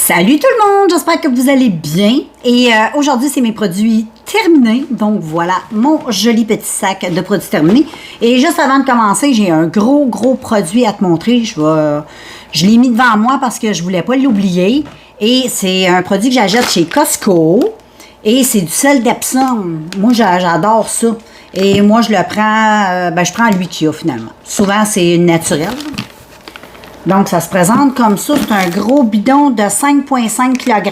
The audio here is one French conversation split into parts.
Salut tout le monde, j'espère que vous allez bien. Et aujourd'hui, c'est mes produits terminés. Donc voilà, mon joli petit sac de produits terminés. Et juste avant de commencer, j'ai un gros produit à te montrer. Je l'ai mis devant moi parce que je voulais pas l'oublier. Et c'est un produit que j'achète chez Costco. Et c'est du sel d'Epsom. Moi, j'adore ça. Et moi, je le prends, je prends lui qu'il y a finalement. Souvent, c'est naturel. Donc, ça se présente comme ça. C'est un gros bidon de 5,5 kg.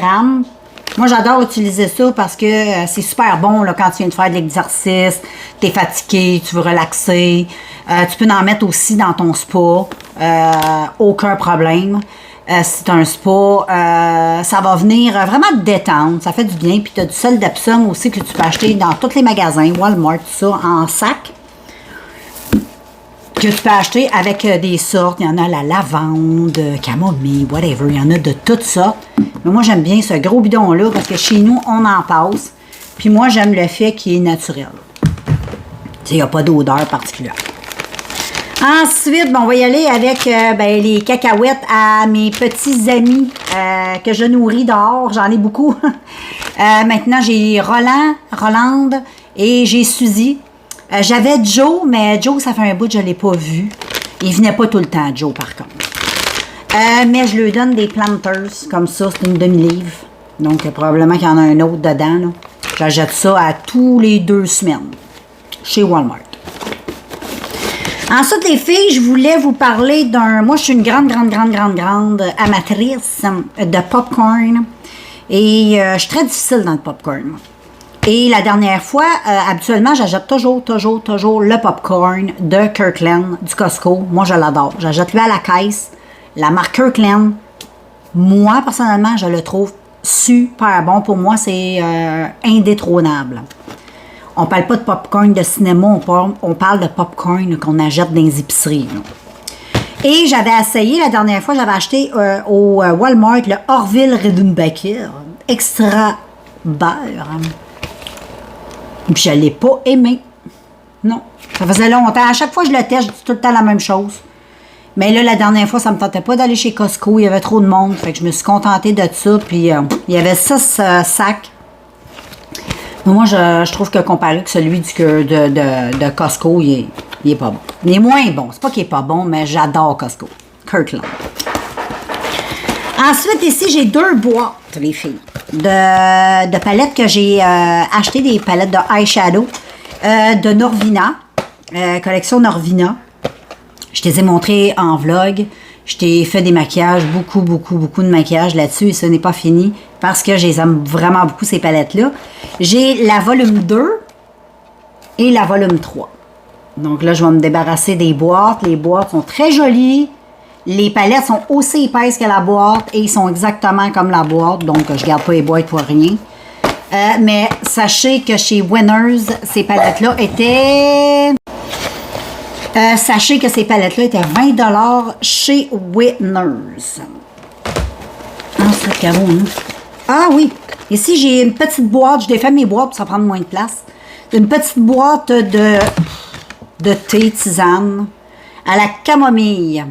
Moi, j'adore utiliser ça parce que c'est super bon là, quand tu viens de faire de l'exercice, tu es fatigué, tu veux relaxer. Tu peux en mettre aussi dans ton spa. Aucun problème. C'est un spa. Ça va venir vraiment te détendre. Ça fait du bien. Puis, tu as du sel d'Epsom aussi que tu peux acheter dans tous les magasins, Walmart, tout ça, en sac. Que tu peux acheter avec des sortes. Il y en a la lavande, camomille, whatever. Il y en a de toutes sortes. Mais moi, j'aime bien ce gros bidon-là parce que chez nous, on en passe. Puis moi, j'aime le fait qu'il est naturel. Il n'y a pas d'odeur particulière. Ensuite, on va y aller avec les cacahuètes à mes petits amis que je nourris dehors. J'en ai beaucoup. Maintenant, j'ai Rolande et j'ai Suzy. J'avais Joe, mais Joe, ça fait un bout que je ne l'ai pas vu. Il venait pas tout le temps, Joe, par contre. Mais je lui donne des planters, comme ça, c'est une demi-livre. Donc, probablement qu'il y en a un autre dedans. Là. J'achète ça à tous les 2 semaines, chez Walmart. Ensuite, les filles, je voulais vous parler d'un... Moi, je suis une grande amatrice de popcorn. Et je suis très difficile dans le popcorn. Et la dernière fois, habituellement, j'achète toujours le popcorn de Kirkland, du Costco. Moi, je l'adore. J'achète lui à la caisse, la marque Kirkland. Moi, personnellement, je le trouve super bon. Pour moi, c'est indétrônable. On parle pas de popcorn de cinéma, on parle de popcorn qu'on achète dans les épiceries. Là. Et j'avais essayé, la dernière fois, j'avais acheté au Walmart le Orville Redenbacher extra beurre. Puis je ne l'ai pas aimé. Non. Ça faisait longtemps. À chaque fois que je le teste, je dis tout le temps la même chose. Mais là, la dernière fois, ça ne me tentait pas d'aller chez Costco. Il y avait trop de monde. Fait que je me suis contentée de ça. Puis il y avait 6 sacs. Mais moi, je trouve que comparé avec celui de Costco, il est pas bon. Il est moins bon. C'est pas qu'il est pas bon, mais j'adore Costco. Kirkland. Ensuite, ici, j'ai 2 boîtes, les filles, de palettes que j'ai acheté, des palettes de eyeshadow de Norvina, collection Norvina. Je t'ai montré en vlog. Je t'ai fait des maquillages, beaucoup de maquillage là-dessus. Et ce n'est pas fini parce que j'aime vraiment beaucoup ces palettes-là. J'ai la volume 2 et la volume 3. Donc là, je vais me débarrasser des boîtes. Les boîtes sont très jolies. Les palettes sont aussi épaisses que la boîte et ils sont exactement comme la boîte. Donc, je ne garde pas les boîtes pour rien. Mais sachez que chez Winners, ces palettes-là étaient... sachez que ces palettes-là étaient 20 $ chez Winners. Ensuite, ah oui, ici, j'ai une petite boîte. Je défais mes boîtes pour ça prendre moins de place. Une petite boîte de thé tisane à la camomille.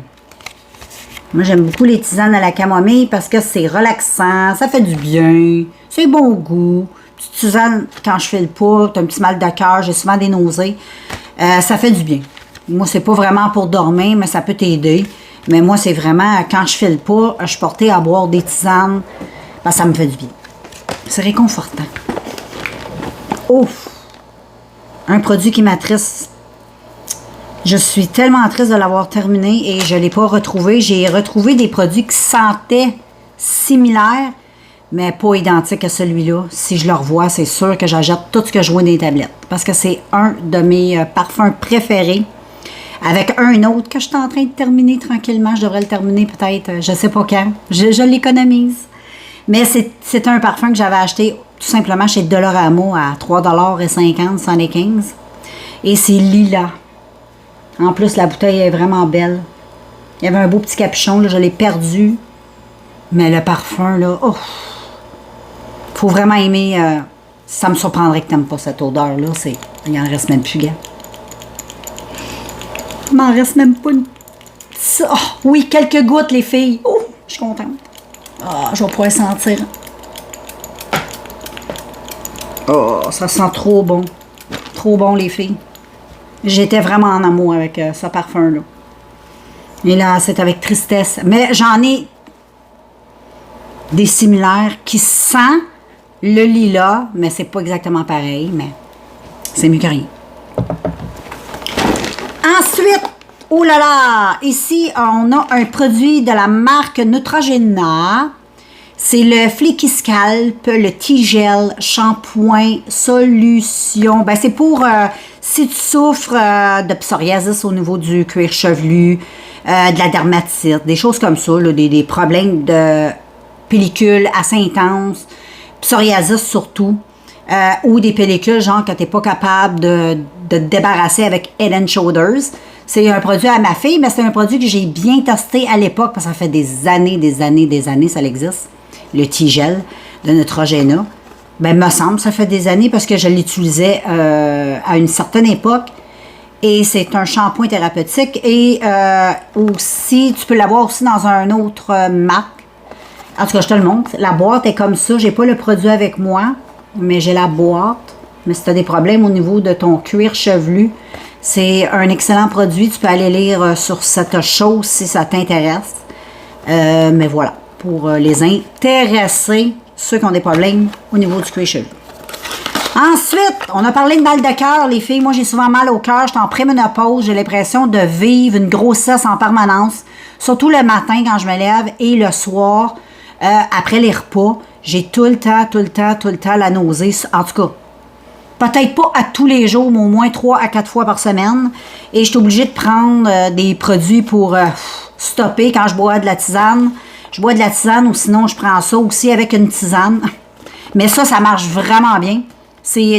Moi, j'aime beaucoup les tisanes à la camomille parce que c'est relaxant, ça fait du bien, c'est bon goût. Petite tisane, quand je fais le pas, t'as un petit mal de cœur, j'ai souvent des nausées, ça fait du bien. Moi, c'est pas vraiment pour dormir, mais ça peut t'aider. Mais moi, c'est vraiment, quand je fais le pas, je suis portée à boire des tisanes, ça me fait du bien. C'est réconfortant. Ouf! Un produit qui m'attriste. Je suis tellement triste de l'avoir terminé et je ne l'ai pas retrouvé. J'ai retrouvé des produits qui sentaient similaires, mais pas identiques à celui-là. Si je le revois, c'est sûr que j'achète tout ce que je vois dans les tablettes. Parce que c'est un de mes parfums préférés. Avec un autre que je suis en train de terminer tranquillement. Je devrais le terminer peut-être, je ne sais pas quand. Je l'économise. Mais c'est un parfum que j'avais acheté tout simplement chez Dolorama à 3,50 $, 115. Et c'est lilas. En plus, la bouteille est vraiment belle. Il y avait un beau petit capuchon, là, je l'ai perdu. Mais le parfum, là, oh! Faut vraiment aimer. Ça me surprendrait que tu n'aimes pas cette odeur-là. Il n'en reste même plus, gars. Il m'en reste même pas une... Oh, oui, quelques gouttes, les filles. Oh, je suis contente. Ah, je vais pouvoir sentir. Oh, ça sent trop bon. Trop bon, les filles. J'étais vraiment en amour avec ce parfum-là. Et là, c'est avec tristesse. Mais j'en ai des similaires qui sentent le lilas, mais c'est pas exactement pareil, mais c'est mieux que rien. Ensuite, oh là là, ici, on a un produit de la marque Neutrogena. C'est le Fleeky Scalp, le T-Gel, shampoing, solution. Ben, c'est pour si tu souffres de psoriasis au niveau du cuir chevelu, de la dermatite, des choses comme ça, là, des problèmes de pellicule assez intenses, psoriasis surtout, ou des pellicules genre que tu n'es pas capable de te débarrasser avec Head & Shoulders. C'est un produit à ma fille, mais c'est un produit que j'ai bien testé à l'époque parce que ça fait des années, ça existe. Le T-Gel de Neutrogena. Ben, me semble, ça fait des années parce que je l'utilisais à une certaine époque. Et c'est un shampoing thérapeutique. Et aussi, tu peux l'avoir aussi dans un autre marque. En tout cas, je te le montre. La boîte est comme ça. J'ai pas le produit avec moi, mais j'ai la boîte. Mais si tu as des problèmes au niveau de ton cuir chevelu, c'est un excellent produit. Tu peux aller lire sur cette chose si ça t'intéresse. Mais voilà. Pour les intéressés, ceux qui ont des problèmes au niveau du cuir chevelu. Ensuite, on a parlé de mal de cœur, les filles. Moi, j'ai souvent mal au cœur. Je suis en préménopause. J'ai l'impression de vivre une grossesse en permanence. Surtout le matin quand je me lève et le soir, après les repas. J'ai tout le temps la nausée. En tout cas, peut-être pas à tous les jours, mais au moins 3 à 4 fois par semaine. Et je suis obligée de prendre des produits pour stopper quand je bois de la tisane. Je bois de la tisane ou sinon je prends ça aussi avec une tisane. Mais ça marche vraiment bien.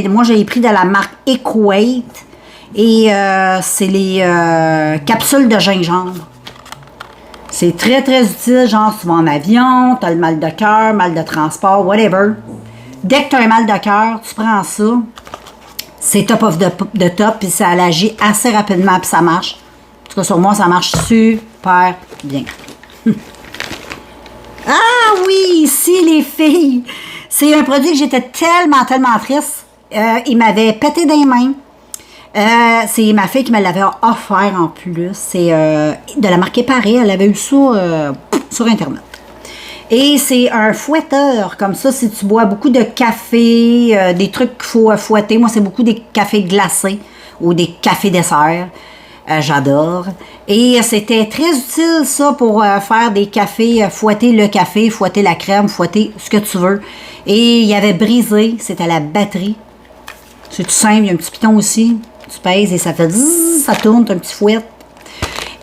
Moi, j'ai pris de la marque Equate et c'est les capsules de gingembre. C'est très, très utile. Genre, tu vas en avion, tu as le mal de cœur, mal de transport, whatever. Dès que tu as un mal de cœur, tu prends ça. C'est top of the top, puis ça agit assez rapidement, puis ça marche. En tout cas, sur moi, ça marche super bien. Ah oui, ici les filles, c'est un produit que j'étais tellement triste. Il m'avait pété des mains. C'est ma fille qui me l'avait offert en plus. C'est de la marque Éparé. Elle avait eu ça sur Internet. Et c'est un fouetteur, comme ça, si tu bois beaucoup de café, des trucs qu'il faut fouetter. Moi, c'est beaucoup des cafés glacés ou des cafés desserts. J'adore. Et c'était très utile, ça, pour faire des cafés, fouetter le café, fouetter la crème, fouetter ce que tu veux. Et il y avait brisé, c'était la batterie. C'est tout simple, il y a un petit piton aussi. Tu pèses et ça fait zzz, ça tourne, t'as un petit fouet.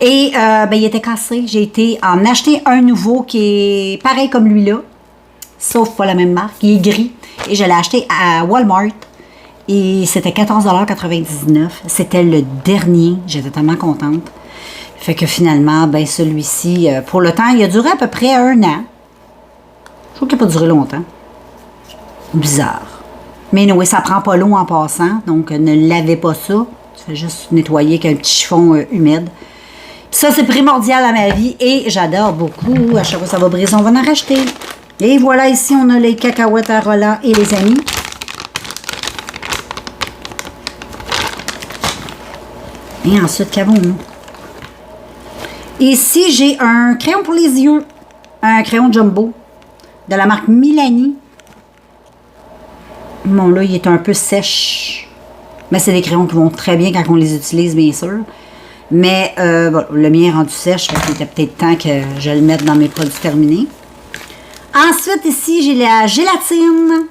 Et ben, il était cassé. J'ai été en acheter un nouveau qui est pareil comme lui-là, sauf pas la même marque. Il est gris. Et je l'ai acheté à Walmart. Et c'était 14,99 $. C'était le dernier. J'étais tellement contente. Fait que finalement, ben celui-ci, pour le temps, il a duré à peu près 1 an. Je trouve qu'il n'a pas duré longtemps. Bizarre. Mais oui, ça prend pas l'eau en passant. Donc, ne lavez pas ça. Tu fais juste nettoyer avec un petit chiffon humide. Ça, c'est primordial à ma vie. Et j'adore beaucoup. À chaque fois que ça va briser, on va en racheter. Et voilà, ici, on a les cacahuètes à Roland et les amis. Et ensuite, qu'avons-nous? Ici, j'ai un crayon pour les yeux. Un crayon jumbo de la marque Milani. Bon, là, il est un peu sèche. Mais c'est des crayons qui vont très bien quand on les utilise, bien sûr. Mais bon, le mien est rendu sèche, fait qu'il était peut-être temps que je le mette dans mes produits terminés. Ensuite, ici, j'ai la gélatine.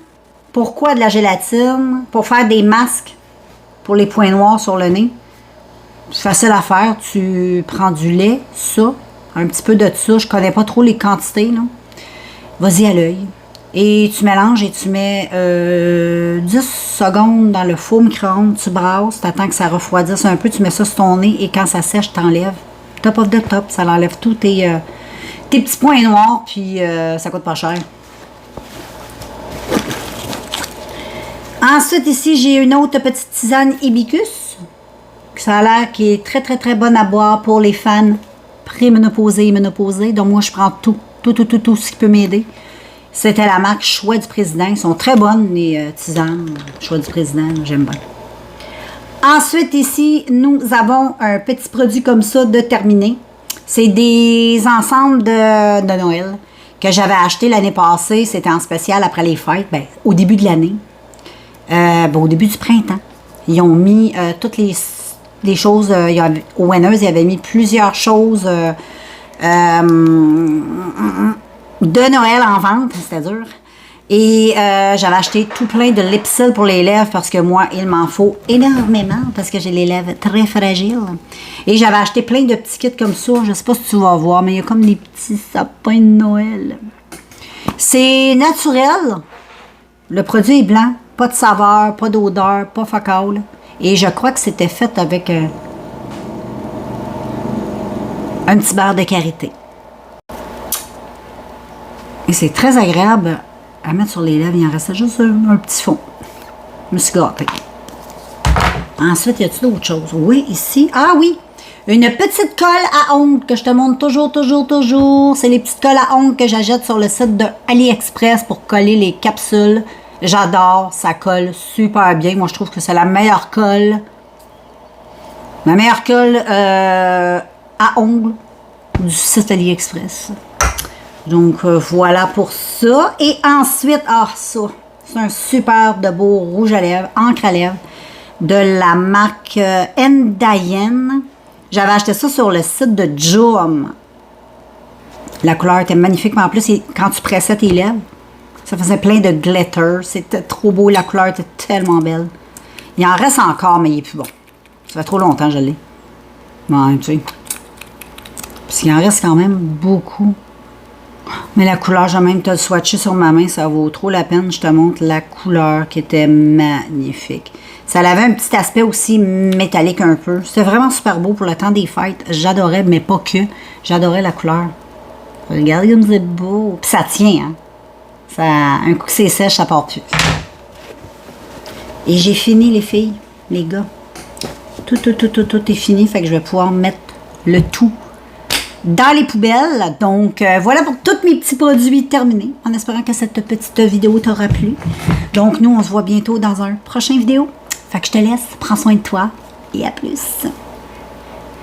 Pourquoi de la gélatine? Pour faire des masques pour les points noirs sur le nez. C'est facile à faire. Tu prends du lait, ça, un petit peu de ça. Je connais pas trop les quantités, là. Vas-y à l'œil. Et tu mélanges et tu mets 10 secondes dans le four micro-ondes. Tu brasses, tu attends que ça refroidisse un peu. Tu mets ça sur ton nez et quand ça sèche, tu enlèves. Top of the top. Ça enlève tous tes petits points noirs. Puis ça coûte pas cher. Ensuite, ici, j'ai une autre petite tisane hibiscus. Ça a l'air qui est très, très, très bonne à boire pour les fans préménopausés et ménopausés. Donc, moi, je prends tout tout ce qui peut m'aider. C'était la marque Choix du Président. Ils sont très bonnes, les tisanes. Choix du Président, j'aime bien. Ensuite, ici, nous avons un petit produit comme ça de terminé. C'est des ensembles de Noël que j'avais acheté l'année passée. C'était en spécial après les fêtes, au début de l'année. Au début du printemps. Ils ont mis toutes les choses. Au Winners, ils avaient mis plusieurs choses de Noël en vente, c'est-à-dire. Et j'avais acheté tout plein de Lipsil pour les lèvres parce que moi, il m'en faut énormément parce que j'ai les lèvres très fragiles. Et j'avais acheté plein de petits kits comme ça. Je ne sais pas si tu vas voir, mais il y a comme des petits sapins de Noël. C'est naturel. Le produit est blanc. Pas de saveur, pas d'odeur, pas focal. Et je crois que c'était fait avec un petit beurre de karité. Et c'est très agréable à mettre sur les lèvres. Il en restait juste un petit fond. Je me suis gâtée. Ensuite, y a-t-il d'autres choses? Oui, ici. Ah oui! Une petite colle à ongles que je te montre toujours. C'est les petites colles à ongles que j'achète sur le site de AliExpress pour coller les capsules. J'adore, ça colle super bien. Moi, je trouve que c'est la meilleure colle. La meilleure colle à ongles du site AliExpress. Donc, voilà pour ça. Et ensuite, ça, c'est un super de beau rouge à lèvres, encre à lèvres, de la marque Ndayen. J'avais acheté ça sur le site de Joom. La couleur était magnifique, mais en plus, quand tu pressais tes lèvres, ça faisait plein de glitter. C'était trop beau. La couleur était tellement belle. Il en reste encore, mais il est plus bon. Ça fait trop longtemps que je l'ai. Ouais, tu sais. Parce qu'il en reste quand même beaucoup. Mais la couleur, j'ai même te le swatché sur ma main. Ça vaut trop la peine. Je te montre la couleur qui était magnifique. Ça avait un petit aspect aussi métallique un peu. C'était vraiment super beau pour le temps des fêtes. J'adorais, mais pas que. J'adorais la couleur. Regarde comme c'est beau. Puis ça tient, hein. Ça, un coup que c'est sèche, ça part plus. Et j'ai fini, les filles, les gars. Tout est fini. Fait que je vais pouvoir mettre le tout dans les poubelles. Donc, voilà pour tous mes petits produits terminés. En espérant que cette petite vidéo t'aura plu. Donc, nous, on se voit bientôt dans un prochain vidéo. Fait que je te laisse. Prends soin de toi. Et à plus.